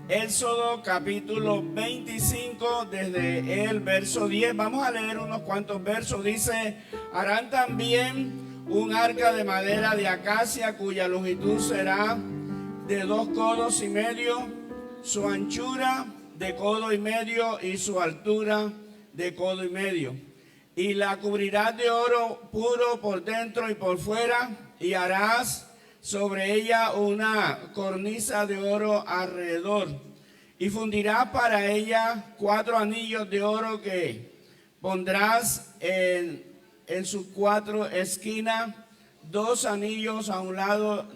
Éxodo capítulo 25, desde el verso 10. Vamos a leer unos cuantos versos. Dice: harán también un arca de madera de acacia, cuya longitud será de 2,5 codos, su anchura de 1,5 codos y su altura de 1,5 codos. Y la cubrirás de oro puro por dentro y por fuera, y harás sobre ella una cornisa de oro alrededor, y fundirás para ella 4 anillos de oro que pondrás en sus 4 esquinas, 2 anillos a un lado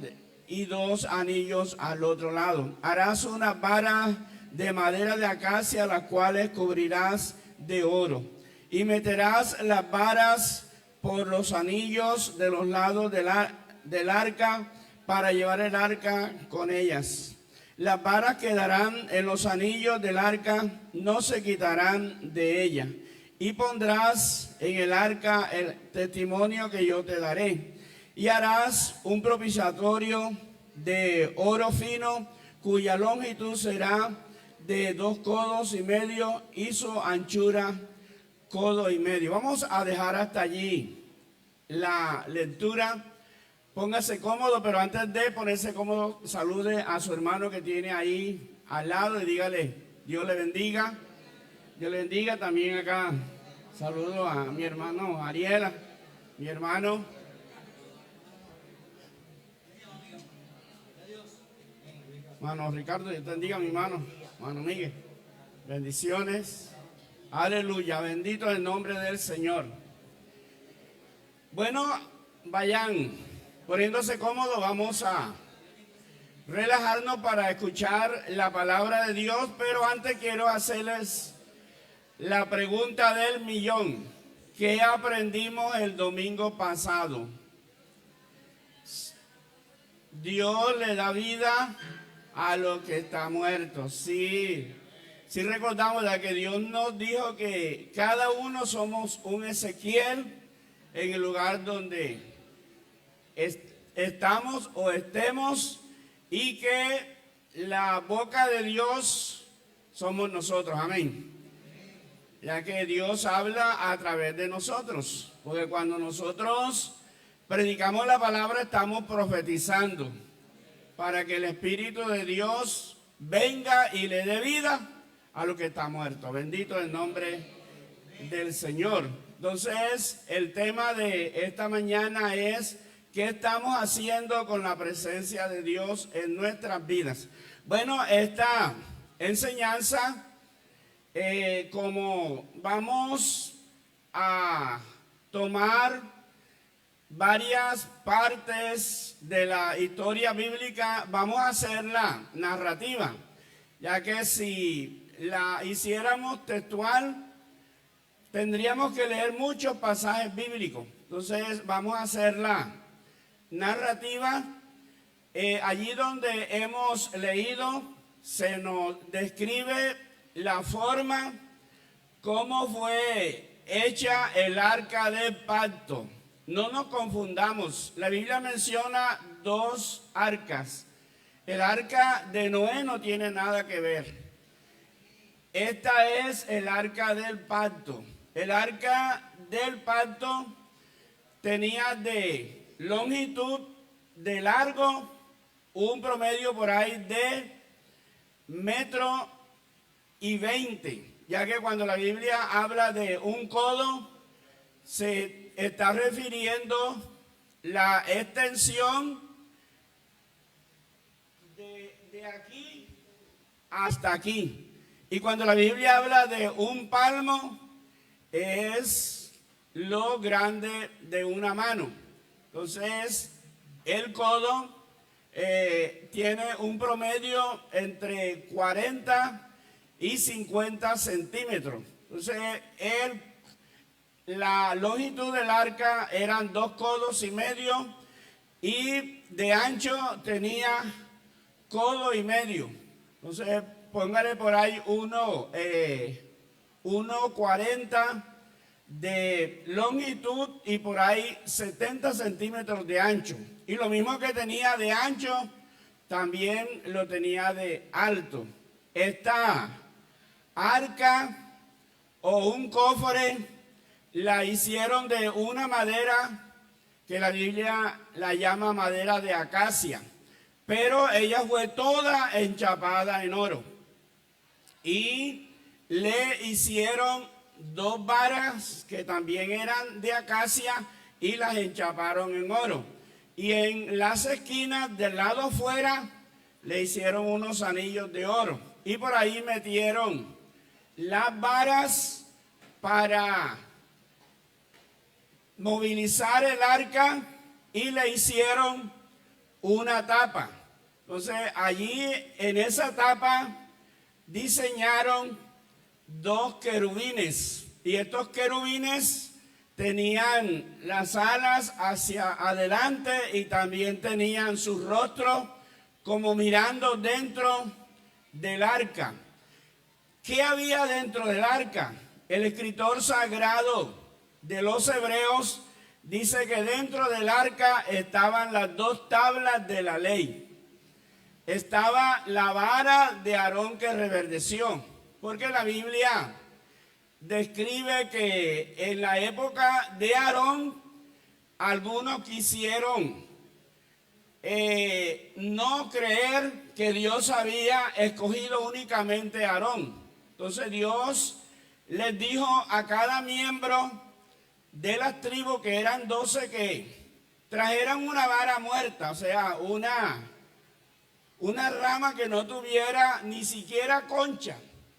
y 2 anillos al otro lado. Harás unas varas de madera de acacia, las cuales cubrirás de oro, y meterás las varas por los anillos de los lados del arca, para llevar el arca con ellas. Las varas quedarán en los anillos del arca, no se quitarán de ella. Y pondrás en el arca el testimonio que yo te daré. Y harás un propiciatorio de oro fino, cuya longitud será de 2,5 codos y su anchura 1,5 codos. Vamos a dejar hasta allí la lectura. Póngase cómodo, pero antes de ponerse cómodo, salude a su hermano que tiene ahí al lado y dígale: Dios le bendiga. Dios le bendiga. También acá saludo a mi hermano Ariela, mi hermano. Mano Ricardo, Dios te bendiga, mi hermano. Mano Miguel, bendiciones. Aleluya, bendito el nombre del Señor. Bueno, vayan poniéndose cómodo, vamos a relajarnos para escuchar la palabra de Dios, pero antes quiero hacerles la pregunta del millón. ¿Qué aprendimos el domingo pasado? Dios le da vida a los que están muertos. Sí recordamos de que Dios nos dijo que cada uno somos un Ezequiel en el lugar donde estamos o estemos, y que la boca de Dios somos nosotros. Amén. Ya que Dios habla a través de nosotros, porque cuando nosotros predicamos la palabra estamos profetizando para que el Espíritu de Dios venga y le dé vida a lo que está muerto. Bendito el nombre del Señor. Entonces, el tema de esta mañana es: ¿qué estamos haciendo con la presencia de Dios en nuestras vidas? Bueno, esta enseñanza, como vamos a tomar varias partes de la historia bíblica, vamos a hacerla narrativa, ya que si la hiciéramos textual, tendríamos que leer muchos pasajes bíblicos. Entonces vamos a hacerla narrativa. Allí donde hemos leído se nos describe la forma cómo fue hecha el arca del pacto. No nos confundamos, la Biblia menciona 2 arcas. El arca de Noé no tiene nada que ver. Esta es el arca del pacto. El arca del pacto tenía de longitud, de largo, un promedio por ahí de 1,20 m, ya que cuando la Biblia habla de 1 codo, se está refiriendo la extensión de aquí hasta aquí. Y cuando la Biblia habla de 1 palmo, es lo grande de una mano. Entonces, el codo tiene un promedio entre 40 y 50 centímetros. Entonces, la longitud del arca eran 2,5 codos y de ancho tenía 1,5 codos. Entonces, póngale por ahí 1,40 de longitud y por ahí 70 centímetros de ancho. Y lo mismo que tenía de ancho, también lo tenía de alto. esta arca o un cofre la hicieron de una madera que la Biblia la llama madera de acacia, pero ella fue toda enchapada en oro. Y le hicieron 2 varas que también eran de acacia y las enchaparon en oro. Y en las esquinas del lado afuera le hicieron unos anillos de oro. Y por ahí metieron las varas para movilizar el arca y le hicieron una tapa. Entonces allí en esa tapa diseñaron 2 querubines, y estos querubines tenían las alas hacia adelante y también tenían sus rostros como mirando dentro del arca. ¿Qué había dentro del arca? El escritor sagrado de los Hebreos dice que dentro del arca estaban las 2 tablas de la ley. Estaba la vara de Aarón que reverdeció, porque la Biblia describe que en la época de Aarón algunos quisieron no creer que Dios había escogido únicamente a Aarón. Entonces Dios les dijo a cada miembro de las tribus, que eran 12, que trajeran una vara muerta, o sea, una rama que no tuviera ni siquiera concha,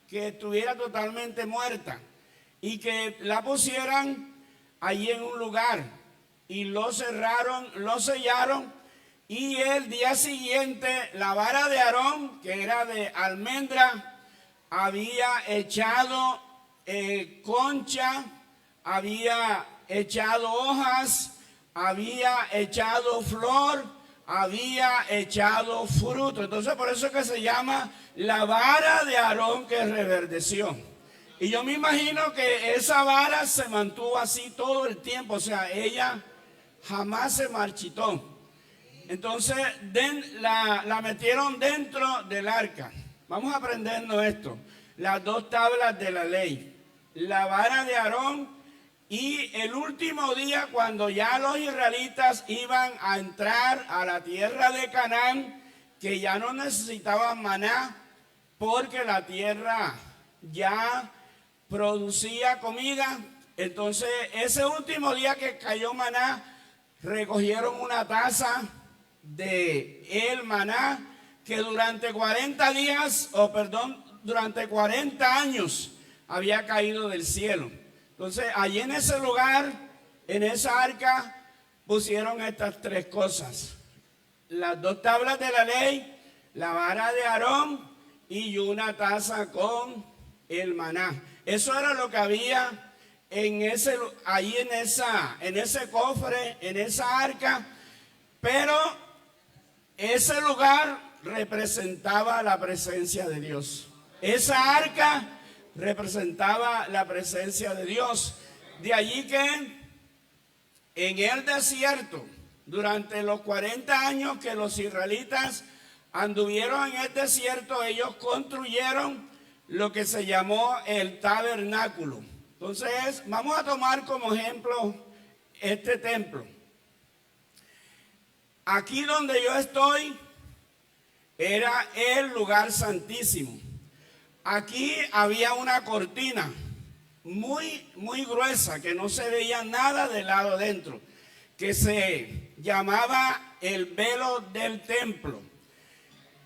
que estuviera totalmente muerta, y que la pusieran allí en un lugar, y lo cerraron, lo sellaron, y el día siguiente la vara de Aarón, que era de almendra, había echado concha, había echado hojas, había echado flor, había echado fruto. Entonces por eso es que se llama la vara de Aarón que reverdeció. Y yo me imagino que esa vara se mantuvo así todo el tiempo, o sea, ella jamás se marchitó. Entonces la metieron dentro del arca. Vamos a aprendernos esto: las 2 tablas de la ley, la vara de Aarón, y el último día, cuando ya los israelitas iban a entrar a la tierra de Canaán, que ya no necesitaban maná, porque la tierra ya producía comida. Entonces ese último día que cayó maná, recogieron una taza de el maná que durante 40 días, durante 40 años había caído del cielo. Entonces allí en ese lugar, en esa arca, pusieron estas 3 cosas: las 2 tablas de la ley, la vara de Aarón y una taza con el maná. Eso era lo que había ahí en ese cofre, en esa arca. Pero ese lugar representaba la presencia de Dios. Esa arca representaba la presencia de Dios. De allí que en el desierto, durante los 40 años que los israelitas anduvieron en el desierto, ellos construyeron lo que se llamó el tabernáculo. Entonces vamos a tomar como ejemplo este templo. Aquí donde yo estoy era el lugar santísimo. Aquí había una cortina muy gruesa que no se veía nada del lado dentro, que se llamaba el velo del templo.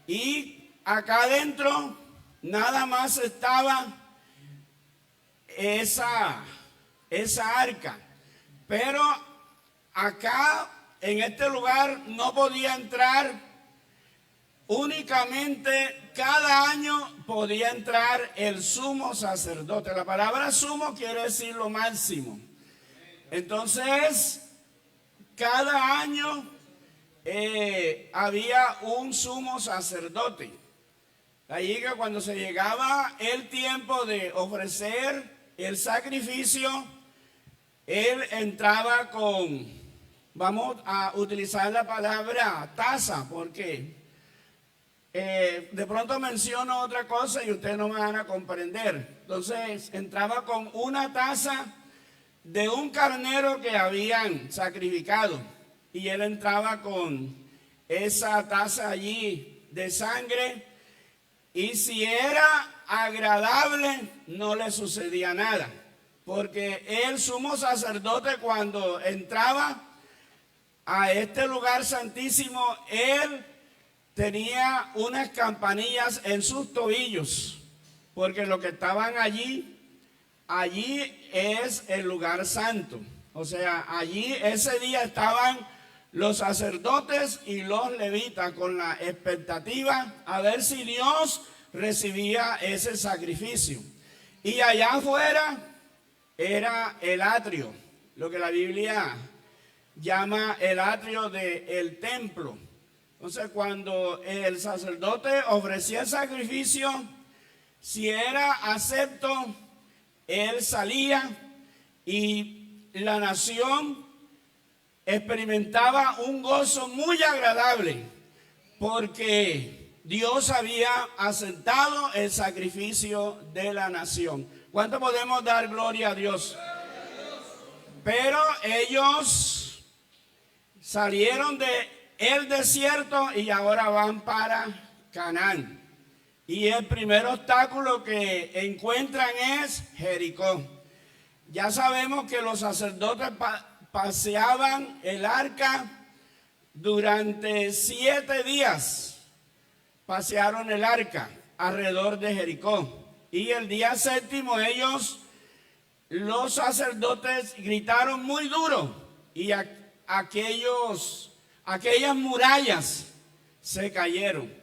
Y acá adentro nada más estaba esa arca. Pero acá en este lugar no podía entrar, únicamente cada año podía entrar el sumo sacerdote. La palabra sumo quiere decir lo máximo. Entonces, cada año había un sumo sacerdote. Allí que cuando se llegaba el tiempo de ofrecer el sacrificio, él entraba con, vamos a utilizar la palabra taza, porque de pronto menciono otra cosa y ustedes no me van a comprender. Entonces entraba con una taza de un carnero que habían sacrificado y él entraba con esa taza allí de sangre, y si era agradable no le sucedía nada, porque el sumo sacerdote, cuando entraba a este lugar santísimo, él tenía unas campanillas en sus tobillos, porque los que estaban allí es el lugar santo. O sea, allí ese día estaban los sacerdotes y los levitas con la expectativa a ver si Dios recibía ese sacrificio. Y allá afuera era el atrio, lo que la Biblia llama el atrio del templo. Entonces, cuando el sacerdote ofrecía el sacrificio, si era acepto, él salía y la nación experimentaba un gozo muy agradable, porque Dios había aceptado el sacrificio de la nación. ¿Cuánto podemos dar gloria a Dios? Pero ellos salieron de el desierto y ahora van para Canaán. Y el primer obstáculo que encuentran es Jericó. Ya sabemos que los sacerdotes paseaban el arca durante 7 días. Pasearon el arca alrededor de Jericó. Y el día 7º ellos, los sacerdotes, gritaron muy duro y aquellas murallas se cayeron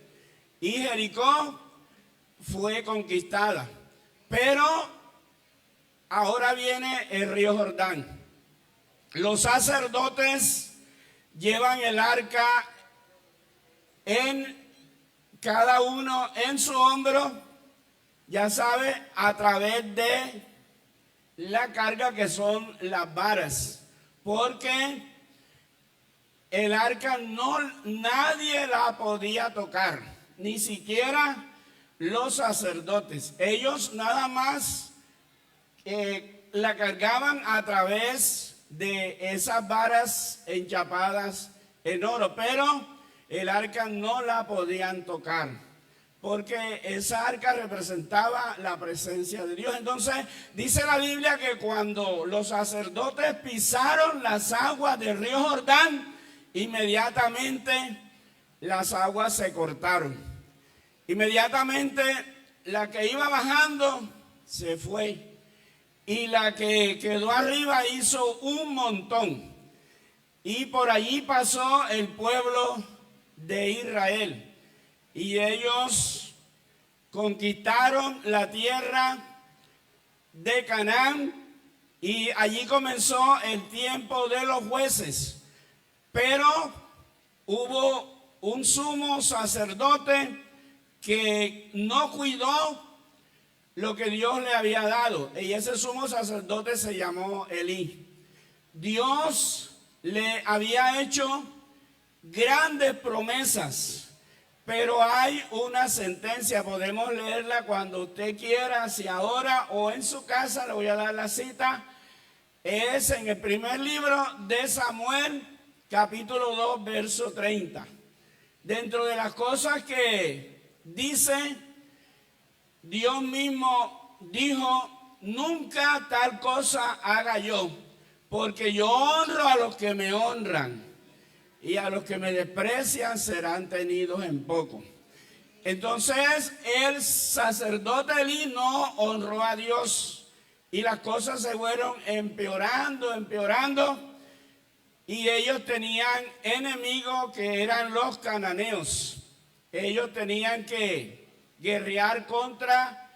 y Jericó fue conquistada. Pero ahora viene el río Jordán. Los sacerdotes llevan el arca en cada uno en su hombro, ya sabe, a través de la carga que son las varas, porque el arca nadie la podía tocar, ni siquiera los sacerdotes. Ellos nada más la cargaban a través de esas varas enchapadas en oro, pero el arca no la podían tocar, porque esa arca representaba la presencia de Dios. Entonces dice la Biblia que cuando los sacerdotes pisaron las aguas del río Jordán, inmediatamente las aguas se cortaron. Inmediatamente la que iba bajando se fue y la que quedó arriba hizo un montón. Y por allí pasó el pueblo de Israel y ellos conquistaron la tierra de Canaán, y allí comenzó el tiempo de los jueces. Pero hubo un sumo sacerdote que no cuidó lo que Dios le había dado, y ese sumo sacerdote se llamó Elí. Dios le había hecho grandes promesas, pero hay una sentencia, podemos leerla cuando usted quiera, si ahora o en su casa, le voy a dar la cita. Es en el primer libro de Samuel, capítulo 2, verso 30. Dentro de las cosas que dice, Dios mismo dijo: nunca tal cosa haga yo, porque yo honro a los que me honran, y a los que me desprecian serán tenidos en poco. Entonces el sacerdote Elí no honró a Dios, y las cosas se fueron empeorando, y ellos tenían enemigos que eran los cananeos. Ellos tenían que guerrear contra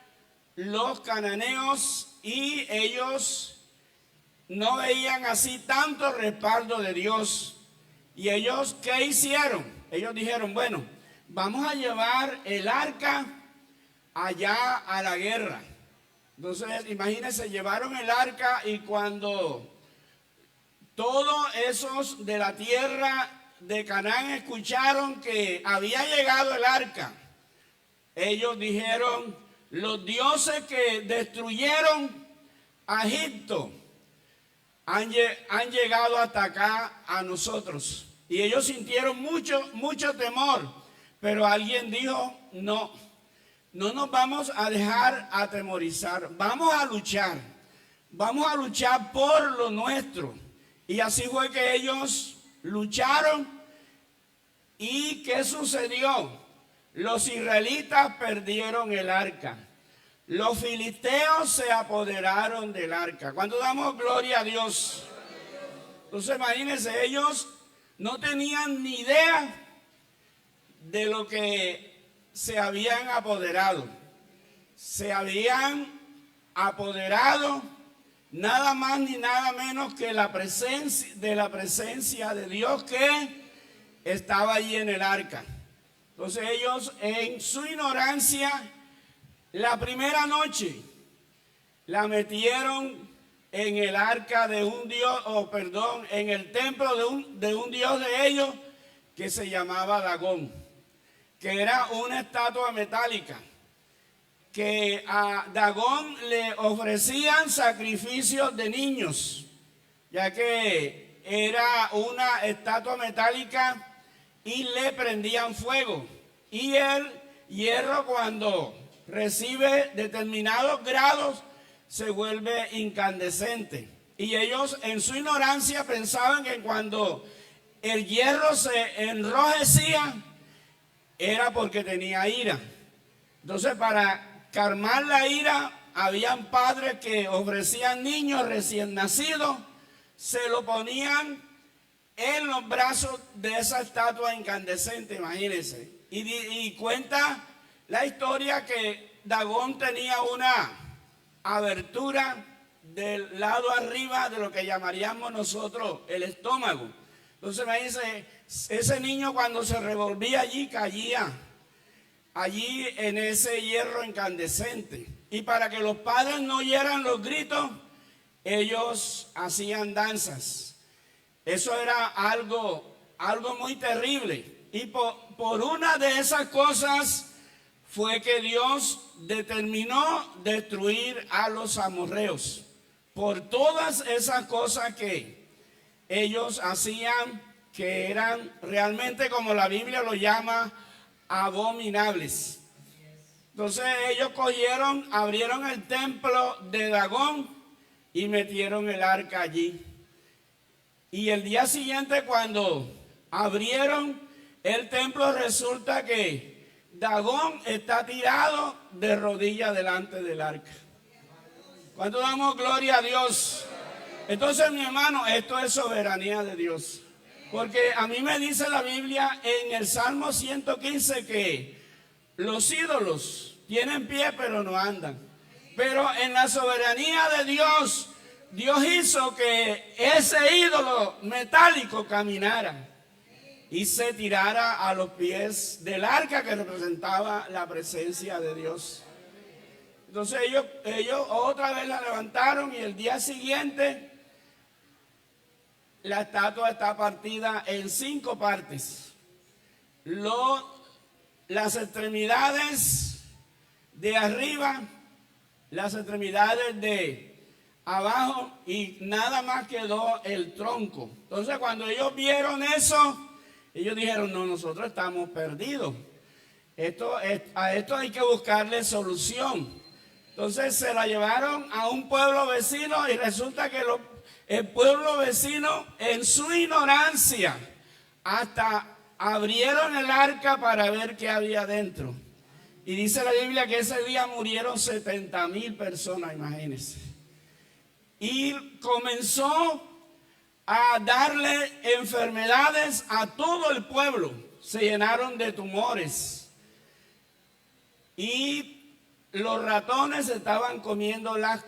los cananeos, y ellos no veían así tanto respaldo de Dios. Y ellos, ¿qué hicieron? Ellos dijeron: bueno, vamos a llevar el arca allá a la guerra. Entonces, imagínense, llevaron el arca, y cuando todos esos de la tierra de Canaán escucharon que había llegado el arca ellos dijeron: los dioses que destruyeron a Egipto han llegado hasta acá a nosotros. Y ellos sintieron mucho temor, pero alguien dijo: no nos vamos a dejar atemorizar, vamos a luchar por lo nuestro. Y así fue que ellos lucharon. ¿Y qué sucedió? Los israelitas perdieron el arca. Los filisteos se apoderaron del arca. ¿Cuánto damos gloria a Dios? Entonces imagínense, ellos no tenían ni idea de lo que se habían apoderado. Se habían apoderado nada más ni nada menos que la presencia de Dios que estaba allí en el arca. Entonces ellos, en su ignorancia, la primera noche la metieron en el arca de un dios, en el templo de un dios de ellos que se llamaba Dagón, que era una estatua metálica, que a Dagón le ofrecían sacrificios de niños, ya que era una estatua metálica y le prendían fuego. Y el hierro, cuando recibe determinados grados, se vuelve incandescente. Y ellos, en su ignorancia, pensaban que cuando el hierro se enrojecía era porque tenía ira. Entonces, para calmar la ira, habían padres que ofrecían niños recién nacidos, se lo ponían en los brazos de esa estatua incandescente, imagínense. Y cuenta la historia que Dagón tenía una abertura del lado arriba de lo que llamaríamos nosotros el estómago. Entonces me dice, ese niño cuando se revolvía allí, caía allí en ese hierro incandescente. Y para que los padres no oyeran los gritos, ellos hacían danzas. Eso era algo muy terrible. Y por una de esas cosas fue que Dios determinó destruir a los amorreos. Por todas esas cosas que ellos hacían, que eran realmente, como la Biblia lo llama, abominables. Entonces ellos abrieron el templo de Dagón y metieron el arca allí. Y el día siguiente, cuando abrieron el templo, resulta que Dagón está tirado de rodillas delante del arca. ¿Cuánto damos gloria a Dios? Entonces, mi hermano, esto es soberanía de Dios. Porque a mí me dice la Biblia en el Salmo 115 que los ídolos tienen pie pero no andan. Pero en la soberanía de Dios, Dios hizo que ese ídolo metálico caminara y se tirara a los pies del arca que representaba la presencia de Dios. Entonces ellos otra vez la levantaron y el día siguiente la estatua está partida en 5 partes. Las extremidades de arriba, las extremidades de abajo y nada más quedó el tronco. Entonces cuando ellos vieron eso, ellos dijeron, no, nosotros estamos perdidos. A esto hay que buscarle solución. Entonces se la llevaron a un pueblo vecino y resulta que el pueblo vecino, en su ignorancia, hasta abrieron el arca para ver qué había dentro. Y dice la Biblia que ese día murieron 70,000 personas, imagínense. Y comenzó a darle enfermedades a todo el pueblo. Se llenaron de tumores. Y los ratones estaban comiendo las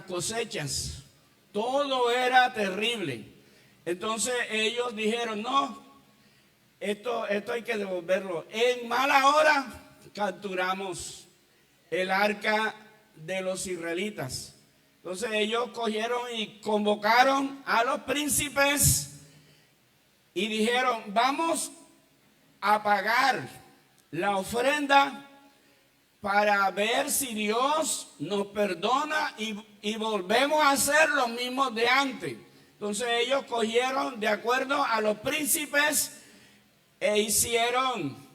cosechas. Todo era terrible. Entonces ellos dijeron, no, esto hay que devolverlo. En mala hora capturamos el arca de los israelitas. Entonces ellos cogieron y convocaron a los príncipes y dijeron, vamos a pagar la ofrenda para ver si Dios nos perdona y volvemos a ser los mismos de antes. Entonces ellos cogieron de acuerdo a los príncipes e hicieron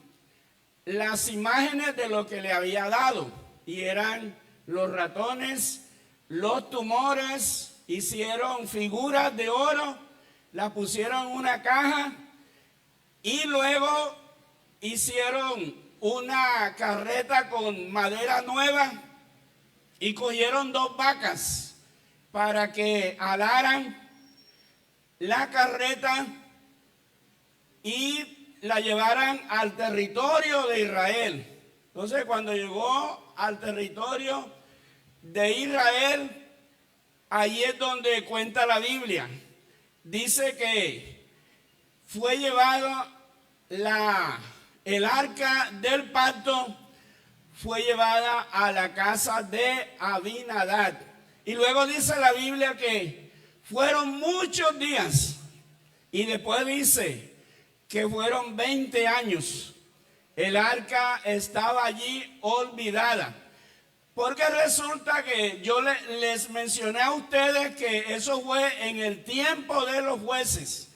las imágenes de lo que le había dado. Y eran los ratones, los tumores, hicieron figuras de oro, las pusieron en una caja y luego hicieron una carreta con madera nueva y cogieron 2 vacas para que alaran la carreta y la llevaran al territorio de Israel. Entonces, cuando llegó al territorio de Israel, ahí es donde cuenta la Biblia. Dice que fue llevado el arca del pacto, fue llevada a la casa de Abinadab. Y luego dice la Biblia que fueron muchos días. Y después dice que fueron 20 años. El arca estaba allí olvidada. Porque resulta que yo les mencioné a ustedes que eso fue en el tiempo de los jueces.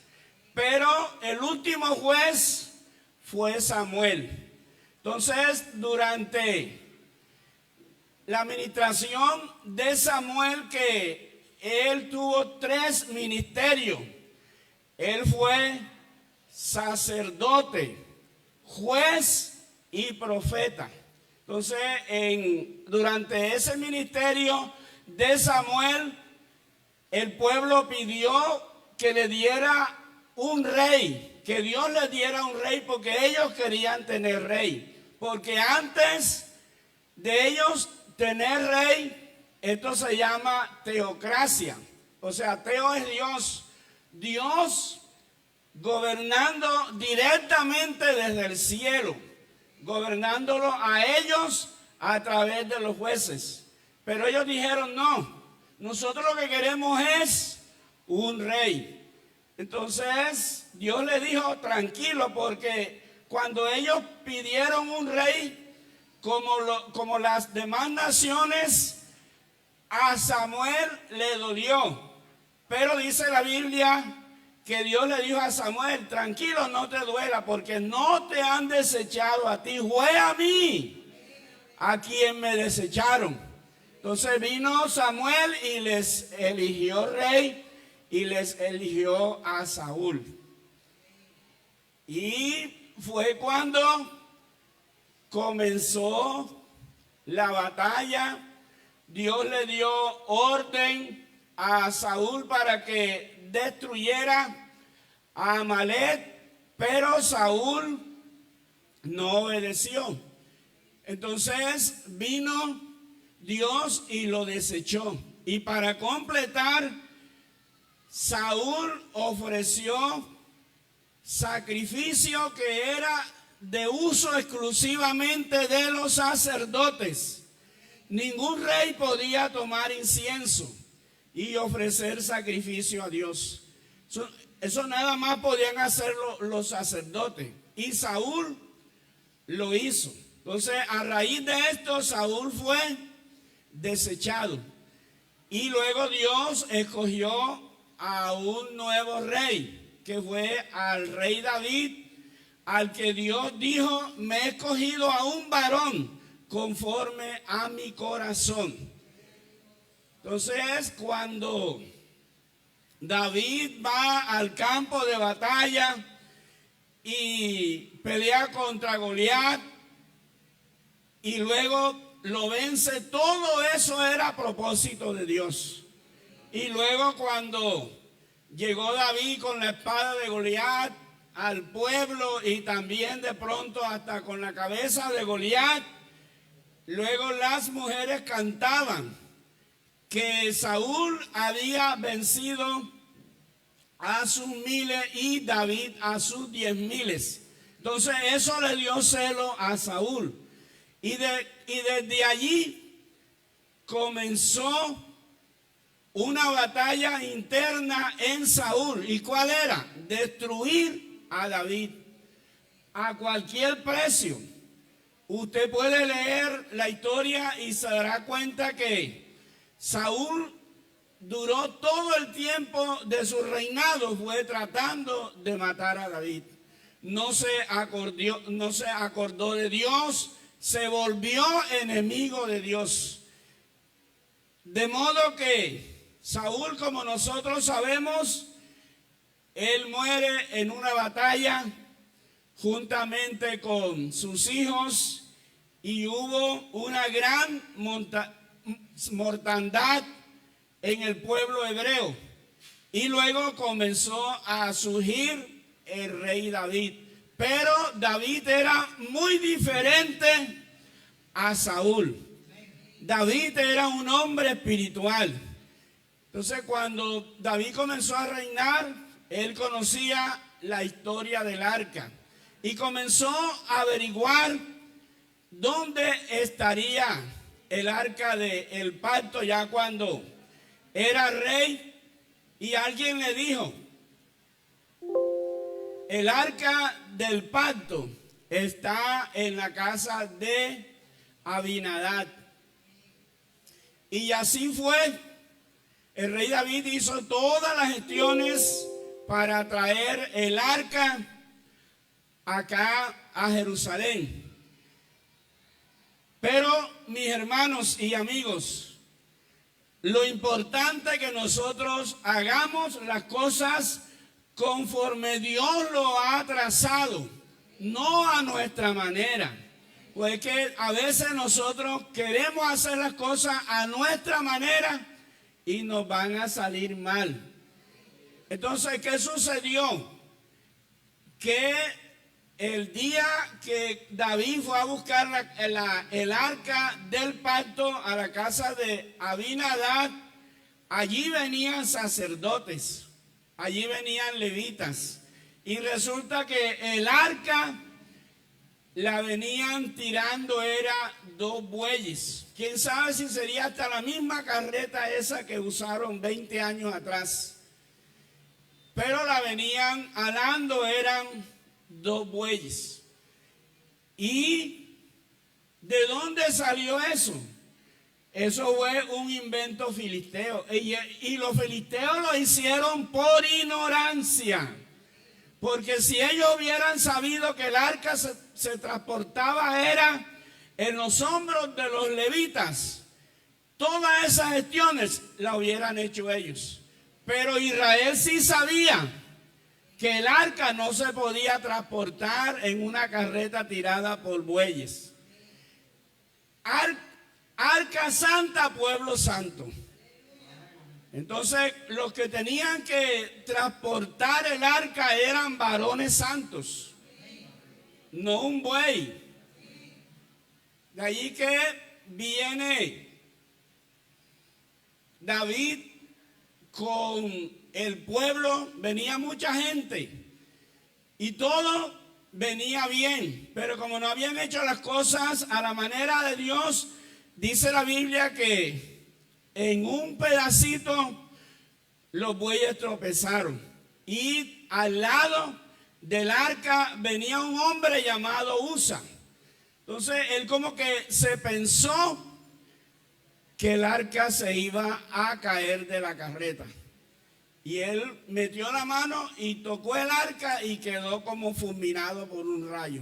Pero el último juez fue Samuel. Entonces, durante la administración de Samuel, que él tuvo 3 ministerios. Él fue sacerdote, juez y profeta. Entonces, durante ese ministerio de Samuel, el pueblo pidió que le diera un rey, que Dios les diera un rey, porque ellos querían tener rey. Porque antes de ellos tener rey, esto se llama teocracia. O sea, teo es Dios. Dios gobernando directamente desde el cielo, gobernándolo a ellos a través de los jueces. Pero ellos dijeron, no, nosotros lo que queremos es un rey. Entonces Dios les dijo, tranquilo, porque cuando ellos pidieron un rey, como las demás naciones, a Samuel le dolió. Pero dice la Biblia que Dios le dijo a Samuel, tranquilo, no te duela, porque no te han desechado a ti, fue a mí a quien me desecharon. Entonces vino Samuel y les eligió rey y les eligió a Saúl. Y fue cuando comenzó la batalla. Dios le dio orden a Saúl para que destruyera a Amalek, pero Saúl no obedeció. Entonces vino Dios y lo desechó. Y para completar, Saúl ofreció sacrificio que era de uso exclusivamente de los sacerdotes. Ningún rey podía tomar incienso y ofrecer sacrificio a Dios. Eso nada más podían hacerlo los sacerdotes. Y Saúl lo hizo. Entonces, a raíz de esto, Saúl fue desechado. Y luego Dios escogió a un nuevo rey, que fue al rey David, al que Dios dijo, me he escogido a un varón conforme a mi corazón. Entonces, cuando David va al campo de batalla y pelea contra Goliat y luego lo vence, todo eso era a propósito de Dios. Y luego cuando llegó David con la espada de Goliat al pueblo y también de pronto hasta con la cabeza de Goliat, luego las mujeres cantaban que Saúl había vencido a sus 1000 y David a sus 10,000. Entonces eso le dio celo a Saúl. Y desde allí comenzó una batalla interna en Saúl. ¿Y cuál era? Destruir a David a cualquier precio. Usted puede leer la historia y se dará cuenta que Saúl duró todo el tiempo de su reinado, fue tratando de matar a David. No se acordó de Dios, se volvió enemigo de Dios. De modo que Saúl, como nosotros sabemos, él muere en una batalla juntamente con sus hijos y hubo una gran mortandad en el pueblo hebreo. Y luego comenzó a surgir el rey David. Pero David era muy diferente a Saúl. David era un hombre espiritual. Entonces, cuando David comenzó a reinar, él conocía la historia del arca y comenzó a averiguar dónde estaría el arca del pacto ya cuando era rey. Y alguien le dijo: el arca del pacto está en la casa de Abinadab. Y así fue. El rey David hizo todas las gestiones para traer el arca acá a Jerusalén. Pero, mis hermanos y amigos, lo importante es que nosotros hagamos las cosas conforme Dios lo ha trazado, no a nuestra manera. Pues que a veces nosotros queremos hacer las cosas a nuestra manera y nos van a salir mal. Entonces, ¿qué sucedió? Que el día que David fue a buscar el arca del pacto a la casa de Abinadab, allí venían sacerdotes, allí venían levitas. Y resulta que el arca la venían tirando, era 2 bueyes. Quién sabe si sería hasta la misma carreta esa que usaron 20 años atrás. Pero la venían alando, eran 2 bueyes. ¿Y de dónde salió eso? Eso fue un invento filisteo. Y los filisteos lo hicieron por ignorancia. Porque si ellos hubieran sabido que el arca se transportaba era en los hombros de los levitas, todas esas gestiones las hubieran hecho ellos. Pero Israel sí sabía que el arca no se podía transportar en una carreta tirada por bueyes. Arca santa, pueblo santo. Entonces, los que tenían que transportar el arca eran varones santos, no un buey. De allí que viene David con el pueblo, venía mucha gente y todo venía bien, pero como no habían hecho las cosas a la manera de Dios, dice la Biblia que en un pedacito los bueyes tropezaron y al lado del arca venía un hombre llamado Usa. Entonces él como que se pensó que el arca se iba a caer de la carreta. Y él metió la mano y tocó el arca y quedó como fulminado por un rayo.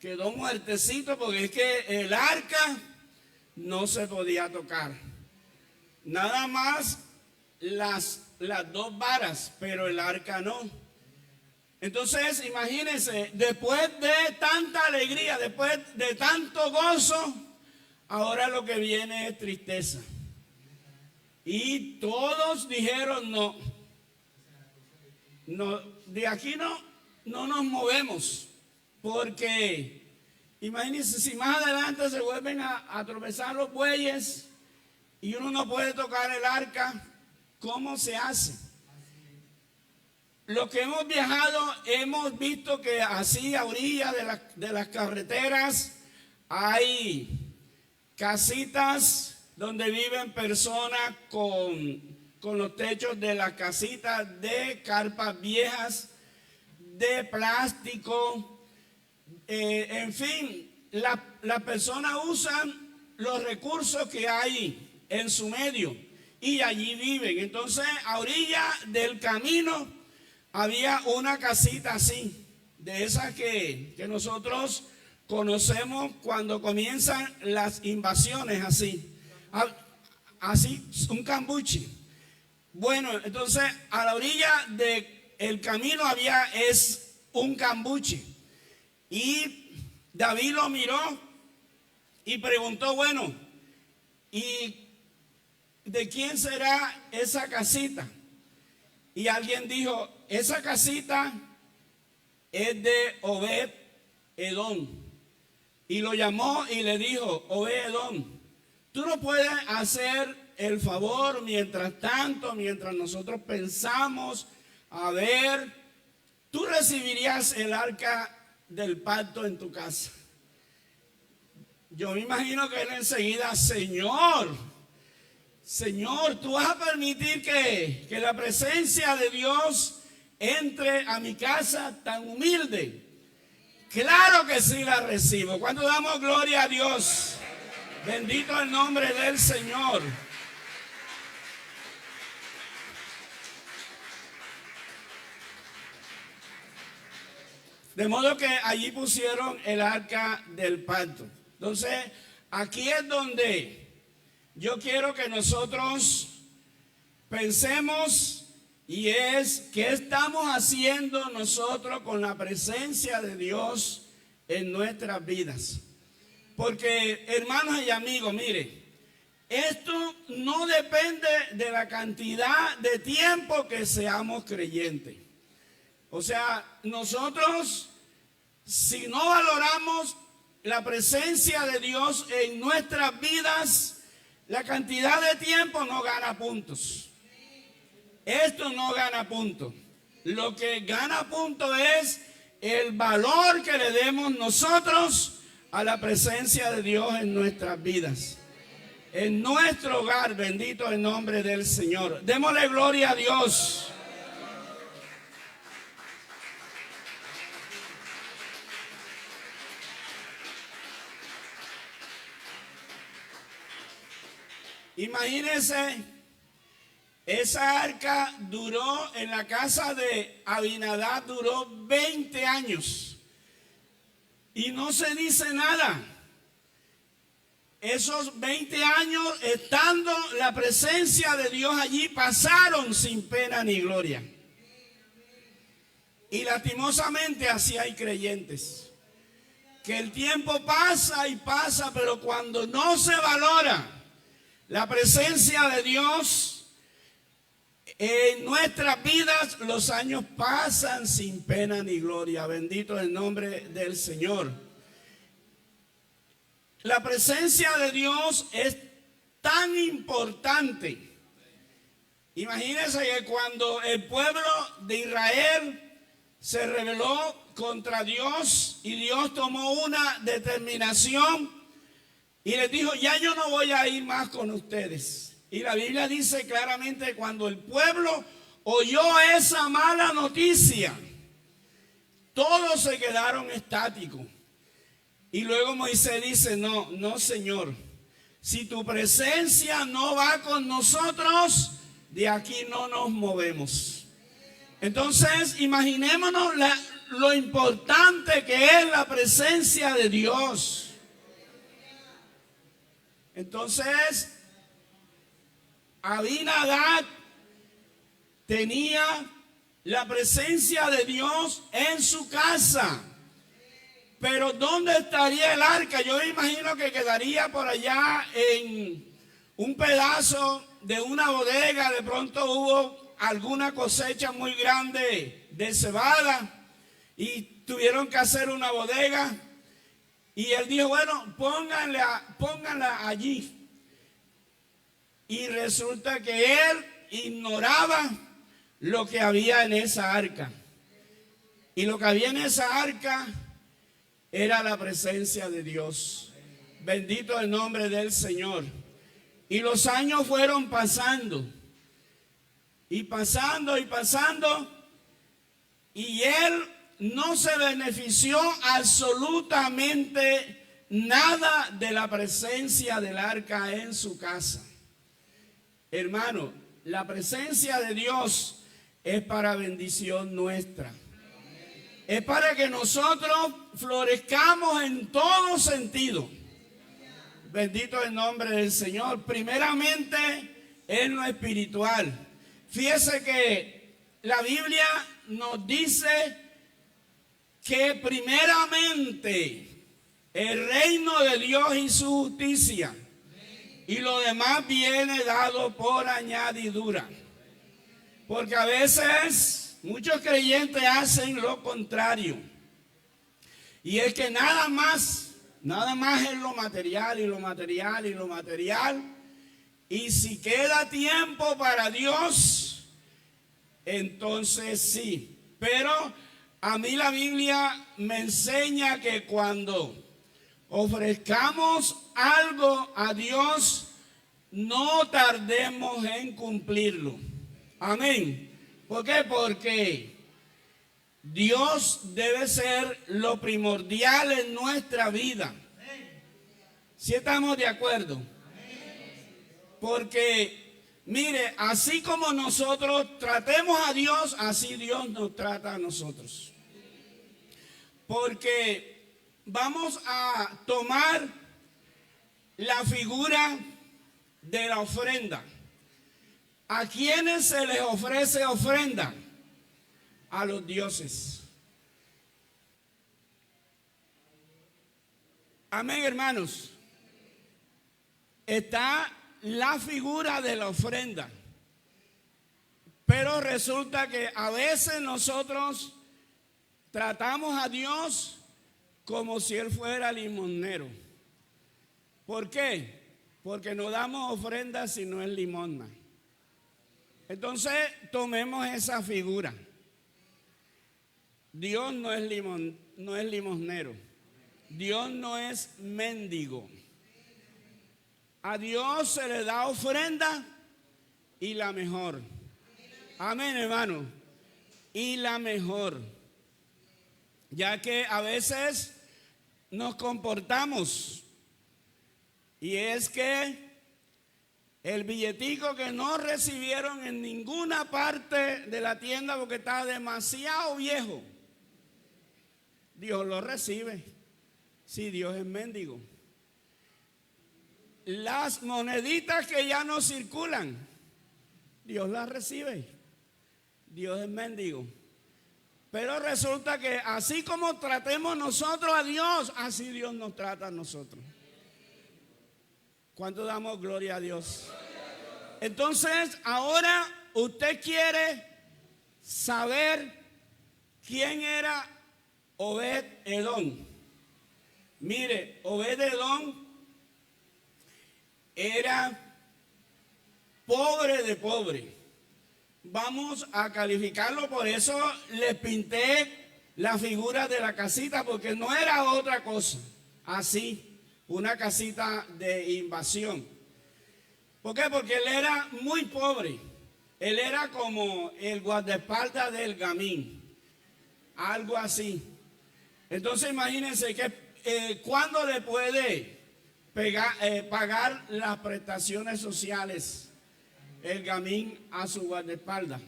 Quedó muertecito porque es que el arca no se podía tocar. Nada más las 2 varas, pero el arca no. Entonces, imagínense, después de tanta alegría, después de tanto gozo, ahora lo que viene es tristeza. Y todos dijeron no, de aquí no nos movemos, porque imagínense si más adelante se vuelven a tropezar los bueyes y uno no puede tocar el arca, ¿cómo se hace? Los que hemos viajado hemos visto que así a orillas de las carreteras hay casitas donde viven personas con los techos de las casitas de carpas viejas, de plástico, en fin, las personas usan los recursos que hay en su medio y allí viven. Entonces, a orilla del camino había una casita así, de esas que nosotros conocemos cuando comienzan las invasiones así. Así, un cambuche. Bueno, entonces a la orilla del camino había un cambuche. Y David lo miró y preguntó, bueno, ¿y de quién será esa casita? Y alguien dijo, esa casita es de Obed-Edom. Y lo llamó y le dijo, Obed-Edom, tú no puedes hacer el favor mientras tanto, mientras nosotros pensamos, a ver, tú recibirías el arca del pacto en tu casa. Yo me imagino que él enseguida, Señor, tú vas a permitir que la presencia de Dios entre a mi casa tan humilde. Claro que sí la recibo. Cuando damos gloria a Dios, bendito el nombre del Señor. De modo que allí pusieron el arca del pacto. Entonces, aquí es donde yo quiero que nosotros pensemos, y es, ¿qué estamos haciendo nosotros con la presencia de Dios en nuestras vidas? Porque, hermanos y amigos, mire, esto no depende de la cantidad de tiempo que seamos creyentes. O sea, nosotros, si no valoramos la presencia de Dios en nuestras vidas, la cantidad de tiempo no gana puntos. Esto no gana puntos. Lo que gana puntos es el valor que le demos nosotros a la presencia de Dios en nuestras vidas. En nuestro hogar, bendito el nombre del Señor. Démosle gloria a Dios. Imagínense, esa arca duró en la casa de Abinadab, duró 20 años. Y no se dice nada. Esos 20 años, estando la presencia de Dios allí, pasaron sin pena ni gloria. Y lastimosamente así hay creyentes. Que el tiempo pasa y pasa, pero cuando no se valora la presencia de Dios en nuestras vidas, los años pasan sin pena ni gloria. Bendito el nombre del Señor. La presencia de Dios es tan importante. Imagínense que cuando el pueblo de Israel se rebeló contra Dios y Dios tomó una determinación y les dijo, ya yo no voy a ir más con ustedes. Y la Biblia dice claramente, cuando el pueblo oyó esa mala noticia, todos se quedaron estáticos. Y luego Moisés dice, no Señor, si tu presencia no va con nosotros, de aquí no nos movemos. Entonces, imaginémonos lo importante que es la presencia de Dios. Entonces, Abinadab tenía la presencia de Dios en su casa. Pero ¿dónde estaría el arca? Yo me imagino que quedaría por allá en un pedazo de una bodega. De pronto hubo alguna cosecha muy grande de cebada y tuvieron que hacer una bodega. Y él dijo, bueno, pónganla allí. Y resulta que él ignoraba lo que había en esa arca. Y lo que había en esa arca era la presencia de Dios. Bendito el nombre del Señor. Y los años fueron pasando. Y pasando y pasando. Y él no se benefició absolutamente nada de la presencia del arca en su casa. Hermano, la presencia de Dios es para bendición nuestra. Es para que nosotros florezcamos en todo sentido. Bendito el nombre del Señor. Primeramente en lo espiritual. Fíjese que la Biblia nos dice que primeramente el reino de Dios y su justicia, y lo demás viene dado por añadidura. Porque a veces muchos creyentes hacen lo contrario. Y es que nada más es lo material y lo material y lo material. Y si queda tiempo para Dios, entonces sí. Pero a mí la Biblia me enseña que cuando ofrezcamos algo a Dios, no tardemos en cumplirlo. Amén. ¿Por qué? Porque Dios debe ser lo primordial en nuestra vida. ¿Sí estamos de acuerdo? Porque, mire, así como nosotros tratemos a Dios, así Dios nos trata a nosotros. Porque vamos a tomar la figura de la ofrenda. ¿A quiénes se les ofrece ofrenda? A los dioses. Amén, hermanos. Está la figura de la ofrenda. Pero resulta que a veces nosotros tratamos a Dios como si Él fuera limosnero. ¿Por qué? Porque no damos ofrendas si no es limosna. Entonces tomemos esa figura. Dios no es limosnero. Dios no es mendigo. A Dios se le da ofrenda y la mejor. Amén, hermano. Y la mejor. Ya que a veces nos comportamos. Y es que el billetico que no recibieron en ninguna parte de la tienda porque está demasiado viejo, Dios lo recibe. Sí, Dios es mendigo. Las moneditas que ya no circulan, Dios las recibe. Dios es mendigo. Pero resulta que así como tratemos nosotros a Dios, así Dios nos trata a nosotros. ¿Cuánto damos gloria a Dios? Entonces, ahora usted quiere saber quién era Obed-Edom. Mire, Obed-Edom era pobre de pobre. Vamos a calificarlo, por eso le pinté la figura de la casita, porque no era otra cosa, así, una casita de invasión. ¿Por qué? Porque él era muy pobre. Él era como el guardaespaldas del gamín, algo así. Entonces imagínense que ¿cuándo le puede pagar las prestaciones sociales el gamín a su guardaespaldas?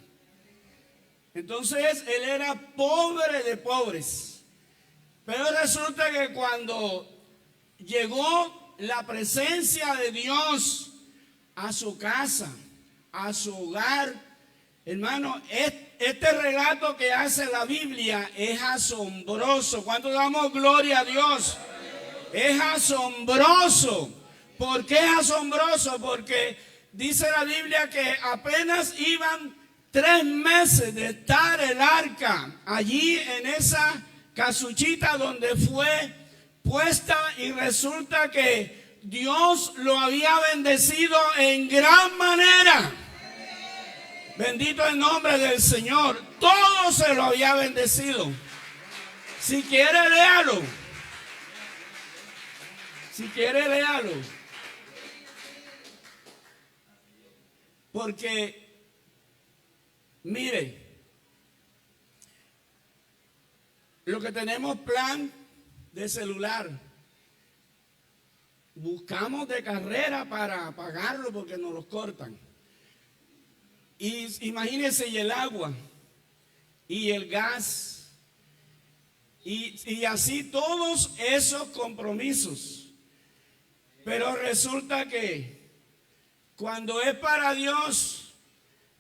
Entonces él era pobre de pobres. Pero resulta que cuando llegó la presencia de Dios a su casa, a su hogar, hermano, este relato que hace la Biblia es asombroso. ¿Cuánto damos gloria a Dios? Es asombroso. ¿Por qué es asombroso? Porque dice la Biblia que apenas iban 3 meses de estar el arca allí en esa casuchita donde fue puesta, y resulta que Dios lo había bendecido en gran manera. Bendito el nombre del Señor. Todo se lo había bendecido. Si quiere, léalo. Si quiere, léalo. Porque, mire, lo que tenemos plan de celular, buscamos de carrera para pagarlo porque nos los cortan. Y imagínense, y el agua, y el gas, y así todos esos compromisos. Pero resulta que cuando es para Dios,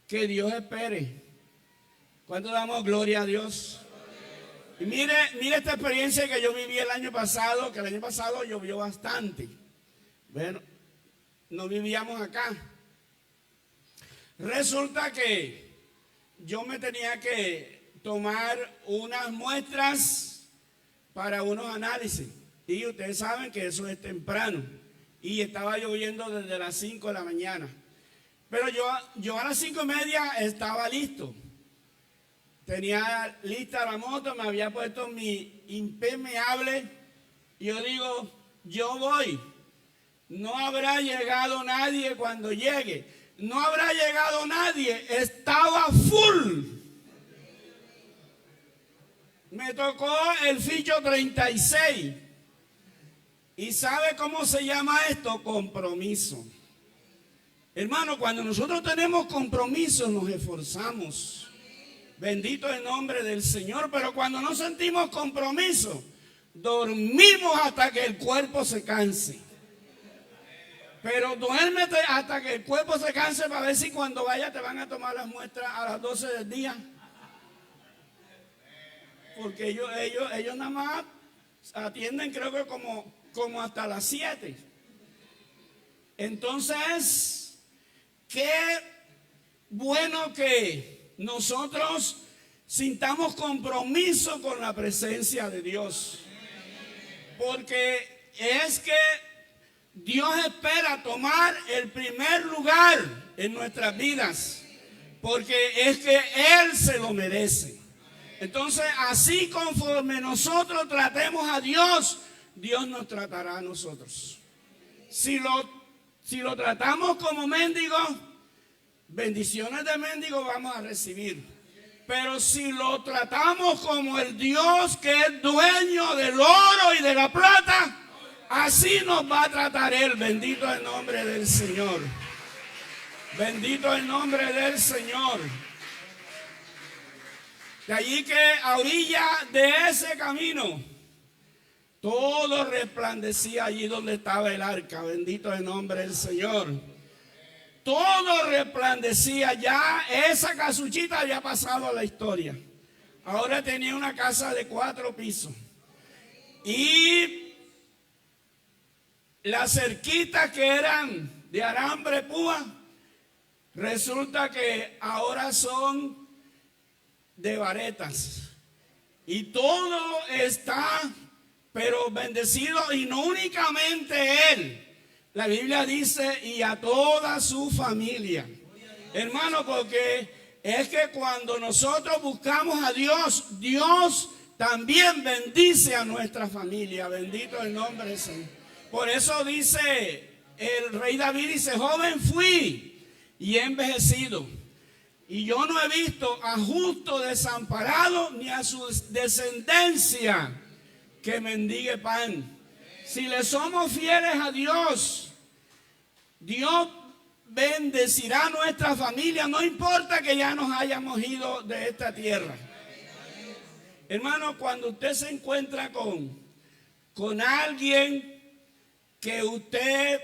que Dios espere. ¿Cuánto damos gloria a Dios? Y mire esta experiencia que yo viví el año pasado, que el año pasado llovió bastante. Bueno, no vivíamos acá. Resulta que yo me tenía que tomar unas muestras para unos análisis. Y ustedes saben que eso es temprano. Y estaba lloviendo desde las 5 de la mañana. Pero yo a las 5:30 estaba listo. Tenía lista la moto, me había puesto mi impermeable. Y yo digo, yo voy. No habrá llegado nadie cuando llegue. No habrá llegado nadie. Estaba full. Me tocó el ficho 36. ¿Y sabe cómo se llama esto? Compromiso. Hermano, cuando nosotros tenemos compromiso nos esforzamos. Bendito el nombre del Señor. Pero cuando no sentimos compromiso, dormimos hasta que el cuerpo se canse. Pero duérmete hasta que el cuerpo se canse para ver si cuando vaya te van a tomar las muestras a las 12 del día. Porque ellos nada más atienden, creo que como hasta las 7. Entonces, qué bueno que nosotros sintamos compromiso con la presencia de Dios. Porque es que Dios espera tomar el primer lugar en nuestras vidas, porque es que Él se lo merece. Entonces, así conforme nosotros tratemos a Dios, Dios nos tratará a nosotros. Si lo tratamos como mendigo, bendiciones de mendigo vamos a recibir. Pero si lo tratamos como el Dios que es dueño del oro y de la plata, así nos va a tratar Él. Bendito el nombre del Señor. Bendito el nombre del Señor. De allí que a orilla de ese camino, todo resplandecía allí donde estaba el arca. Bendito el nombre del Señor. Todo resplandecía. Ya esa casuchita había pasado a la historia. Ahora tenía una casa de 4 pisos. Y las cerquitas que eran de alambre púa, resulta que ahora son de varetas. Y todo está, pero bendecido, y no únicamente él. La Biblia dice, y a toda su familia. Hermano, porque es que cuando nosotros buscamos a Dios, Dios también bendice a nuestra familia. Bendito el nombre del Señor. Por eso dice el rey David, dice, joven fui y he envejecido, y yo no he visto a justo desamparado ni a su descendencia que mendigue pan. Si le somos fieles a Dios, Dios bendecirá a nuestra familia, no importa que ya nos hayamos ido de esta tierra. Hermano, cuando usted se encuentra con alguien que usted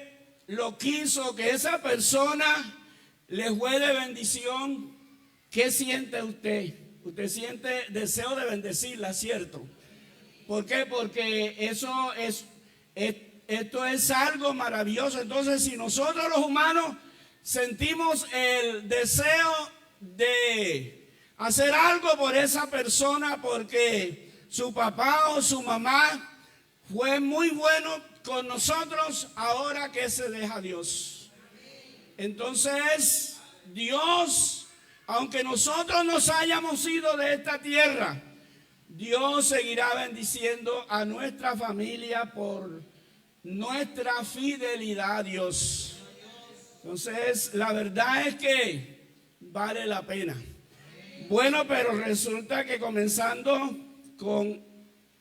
lo quiso, que esa persona le fue de bendición, ¿qué siente usted? Usted siente deseo de bendecirla, ¿cierto? ¿Por qué? Porque esto es algo maravilloso. Entonces, si nosotros los humanos sentimos el deseo de hacer algo por esa persona porque su papá o su mamá fue muy bueno con nosotros, ahora que se deja Dios. Entonces, Dios, aunque nosotros nos hayamos ido de esta tierra, Dios seguirá bendiciendo a nuestra familia por nuestra fidelidad a Dios. Entonces, la verdad es que vale la pena. Bueno, pero resulta que comenzando con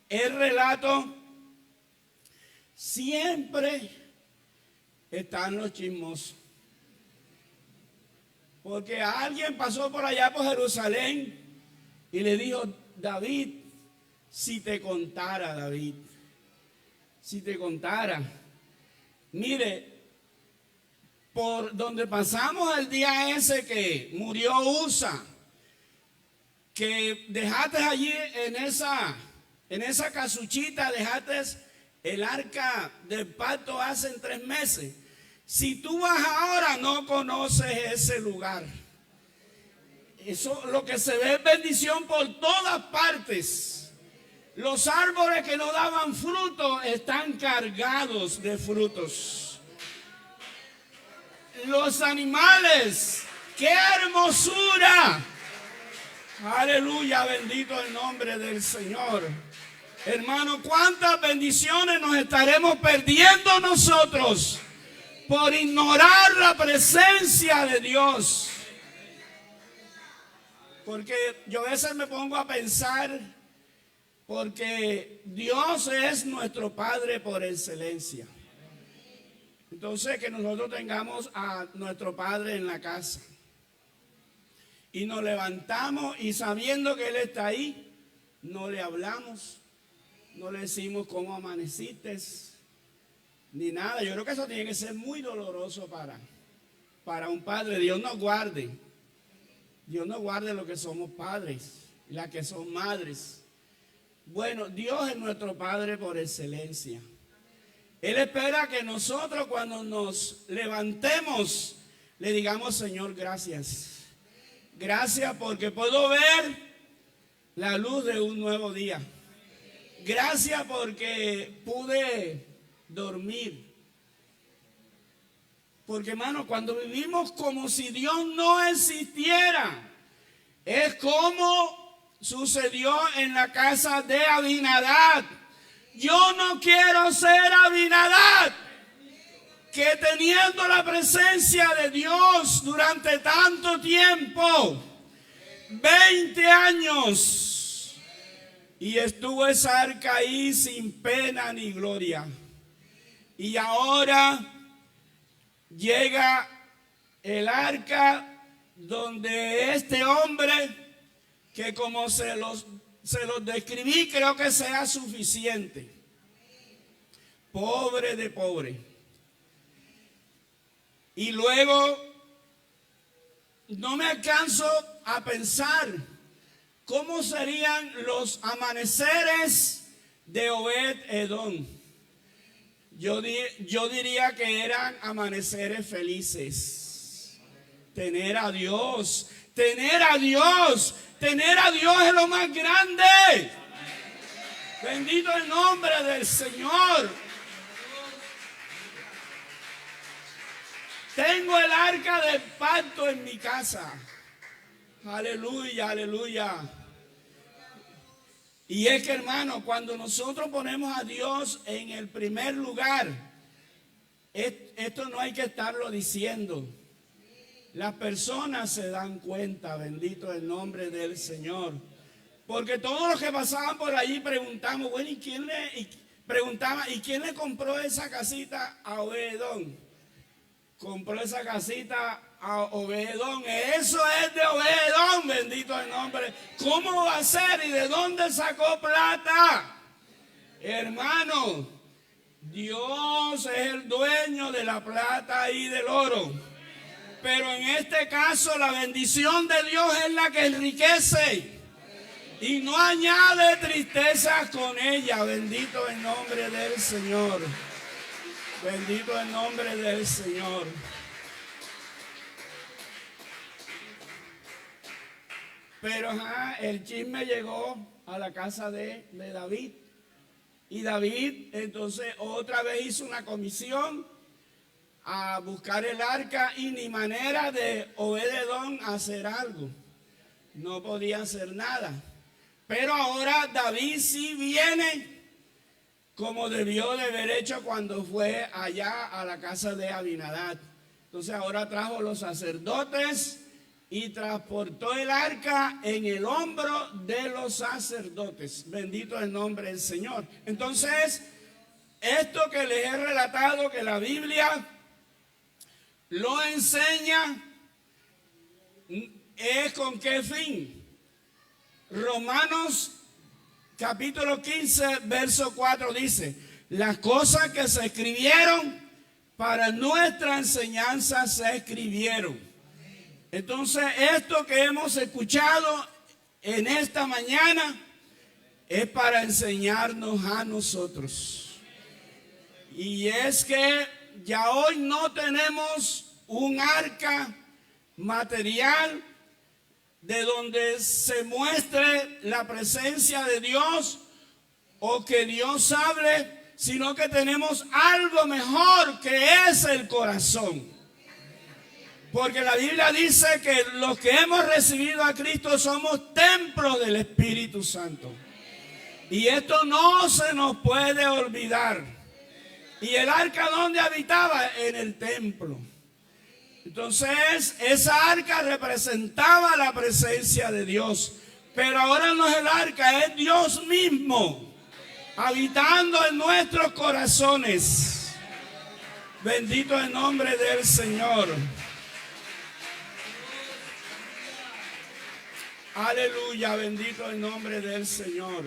el relato, siempre están los chismosos. Porque alguien pasó por allá por Jerusalén y le dijo: David, si te contara, David, si te contara, mire, por donde pasamos el día ese que murió Usa, que dejaste allí en esa casuchita, dejaste el arca del pacto hace 3 meses. Si tú vas ahora, no conoces ese lugar. Eso, lo que se ve es bendición por todas partes. Los árboles que no daban fruto están cargados de frutos. Los animales, ¡qué hermosura! Aleluya, bendito el nombre del Señor. Hermano, cuántas bendiciones nos estaremos perdiendo nosotros por ignorar la presencia de Dios. Porque yo a veces me pongo a pensar, porque Dios es nuestro Padre por excelencia. Entonces, que nosotros tengamos a nuestro Padre en la casa y nos levantamos y sabiendo que Él está ahí, no le hablamos, no le decimos cómo amaneciste, ni nada. Yo creo que eso tiene que ser muy doloroso para un padre. Dios nos guarde. Dios nos guarde los que somos padres, las que son madres. Bueno, Dios es nuestro Padre por excelencia. Él espera que nosotros cuando nos levantemos le digamos: Señor, gracias. Gracias porque puedo ver la luz de un nuevo día. Gracias porque pude dormir. Porque, hermano, cuando vivimos como si Dios no existiera, es como sucedió en la casa de Abinadab. Yo no quiero ser Abinadab, que teniendo la presencia de Dios durante tanto tiempo, 20 años, y estuvo esa arca ahí sin pena ni gloria. Y ahora llega el arca donde este hombre, que como se los describí, creo que sea suficiente. Pobre de pobre. Y luego no me alcanzo a pensar cómo serían los amaneceres de Obed-Edom. Yo diría que eran amaneceres felices. Tener a Dios, tener a Dios, tener a Dios es lo más grande. Bendito el nombre del Señor. Tengo el arca del pacto en mi casa. Aleluya, aleluya. Y es que, hermano, cuando nosotros ponemos a Dios en el primer lugar, esto no hay que estarlo diciendo. Las personas se dan cuenta, bendito el nombre del Señor. Porque todos los que pasaban por allí preguntamos: bueno, ¿y quién le compró esa casita a Obed-Edom? Compró esa casita a Obed-Edom. Eso es de Obed-Edom, bendito el nombre. ¿Cómo va a ser? ¿Y de dónde sacó plata? Hermano, Dios es el dueño de la plata y del oro. Pero en este caso la bendición de Dios es la que enriquece y no añade tristezas con ella. Bendito el nombre del Señor. Bendito el nombre del Señor. Pero el chisme llegó a la casa de David. Y David entonces otra vez hizo una comisión a buscar el arca y ni manera de Obed-Edom hacer algo. No podía hacer nada. Pero ahora David sí viene como debió de haber hecho cuando fue allá a la casa de Abinadab. Entonces ahora trajo los sacerdotes y transportó el arca en el hombro de los sacerdotes. Bendito el nombre del Señor. Entonces, esto que les he relatado, que la Biblia lo enseña, ¿es con qué fin? Romanos capítulo 15, verso 4 dice: las cosas que se escribieron para nuestra enseñanza se escribieron. Entonces, esto que hemos escuchado en esta mañana es para enseñarnos a nosotros. Y es que ya hoy no tenemos un arca material de donde se muestre la presencia de Dios o que Dios hable, sino que tenemos algo mejor, que es el corazón. Porque la Biblia dice que los que hemos recibido a Cristo somos templos del Espíritu Santo. Y esto no se nos puede olvidar. ¿Y el arca dónde habitaba? En el templo. Entonces, esa arca representaba la presencia de Dios. Pero ahora no es el arca, es Dios mismo, habitando en nuestros corazones. Bendito el nombre del Señor. Aleluya, bendito el nombre del Señor.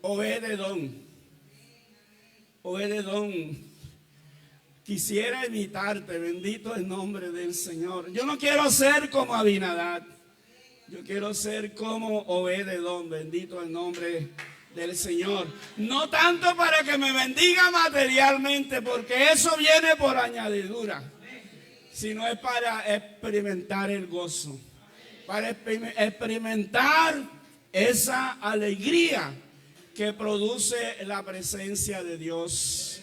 Obed-edom. Obed-edom. Quisiera imitarte, bendito el nombre del Señor. Yo no quiero ser como Abinadab. Yo quiero ser como Obed-edom, bendito el nombre del Señor. No tanto para que me bendiga materialmente, porque eso viene por añadidura, sino es para experimentar el gozo, para experimentar esa alegría que produce la presencia de Dios.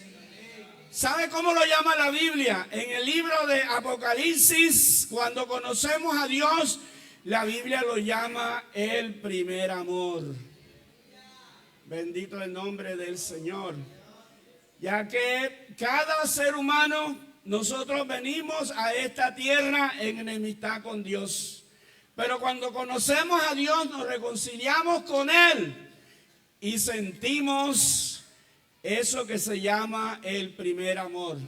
¿Sabe cómo lo llama la Biblia? En el libro de Apocalipsis, cuando conocemos a Dios, la Biblia lo llama el primer amor. Bendito el nombre del Señor. Ya que cada ser humano, nosotros venimos a esta tierra en enemistad con Dios. Pero cuando conocemos a Dios, nos reconciliamos con Él y sentimos eso que se llama el primer amor,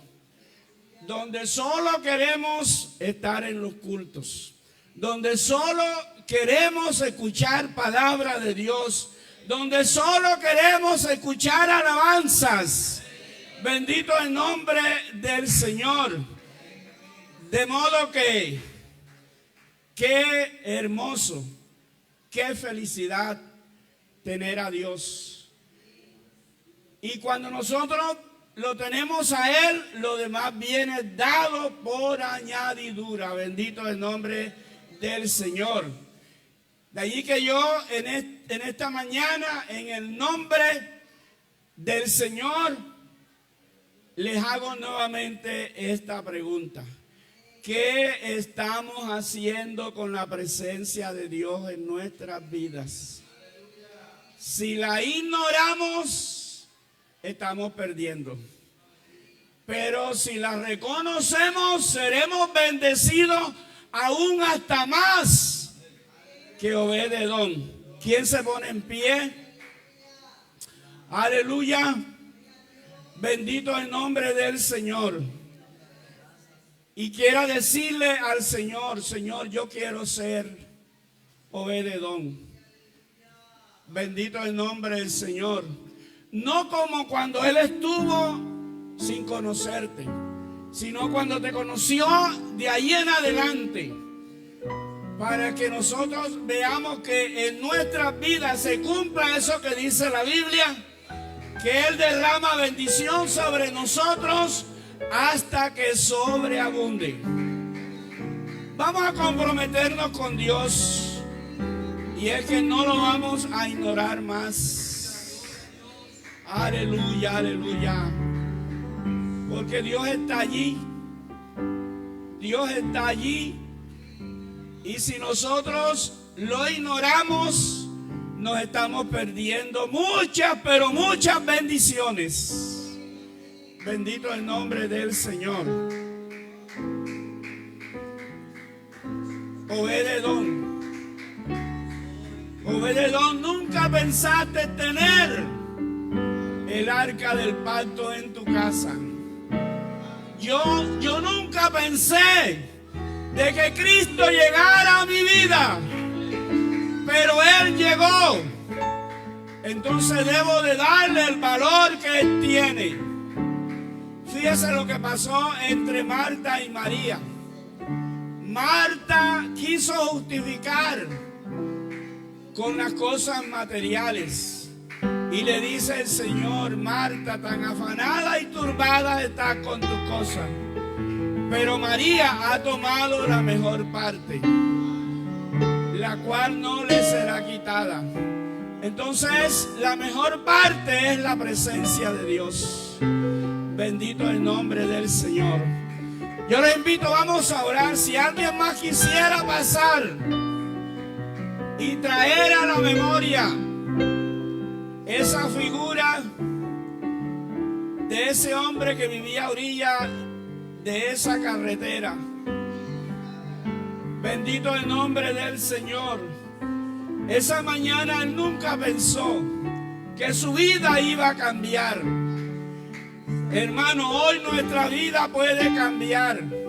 donde solo queremos estar en los cultos, donde solo queremos escuchar palabra de Dios, donde solo queremos escuchar alabanzas. Bendito el nombre del Señor. De modo que, qué hermoso, qué felicidad tener a Dios. Y cuando nosotros lo tenemos a Él, lo demás viene dado por añadidura. Bendito el nombre del Señor. De allí que yo en esta mañana, en el nombre del Señor, les hago nuevamente esta pregunta. ¿Qué estamos haciendo con la presencia de Dios en nuestras vidas? Si la ignoramos, estamos perdiendo. Pero si la reconocemos, seremos bendecidos aún hasta más que Obed-edom. ¿Quién se pone en pie? Aleluya. Bendito el nombre del Señor. Y quiero decirle al Señor: Señor, yo quiero ser Obed-edom. Bendito el nombre del Señor. No como cuando Él estuvo sin conocerte, sino cuando te conoció de ahí en adelante, para que nosotros veamos que en nuestras vidas se cumpla eso que dice la Biblia, que Él derrama bendición sobre nosotros hasta que sobreabunde. Vamos a comprometernos con Dios, y es que no lo vamos a ignorar más. Aleluya, aleluya. Porque Dios está allí. Dios está allí. Y si nosotros lo ignoramos, nos estamos perdiendo muchas, pero muchas bendiciones. Bendito el nombre del Señor. Obed-edom. Obed-edom, nunca pensaste tener el arca del pacto en tu casa. Yo nunca pensé de que Cristo llegara a mi vida, pero Él llegó. Entonces debo de darle el valor que Él tiene. Fíjese lo que pasó entre Marta y María. Marta quiso justificar con las cosas materiales. Y le dice el Señor: Marta, tan afanada y turbada estás con tus cosas, pero María ha tomado la mejor parte, la cual no le será quitada. Entonces, la mejor parte es la presencia de Dios. Bendito el nombre del Señor. Yo les invito, vamos a orar. Si alguien más quisiera pasar y traer a la memoria esa figura de ese hombre que vivía a orilla de esa carretera. Bendito el nombre del Señor. Esa mañana él nunca pensó que su vida iba a cambiar. Hermano, hoy nuestra vida puede cambiar.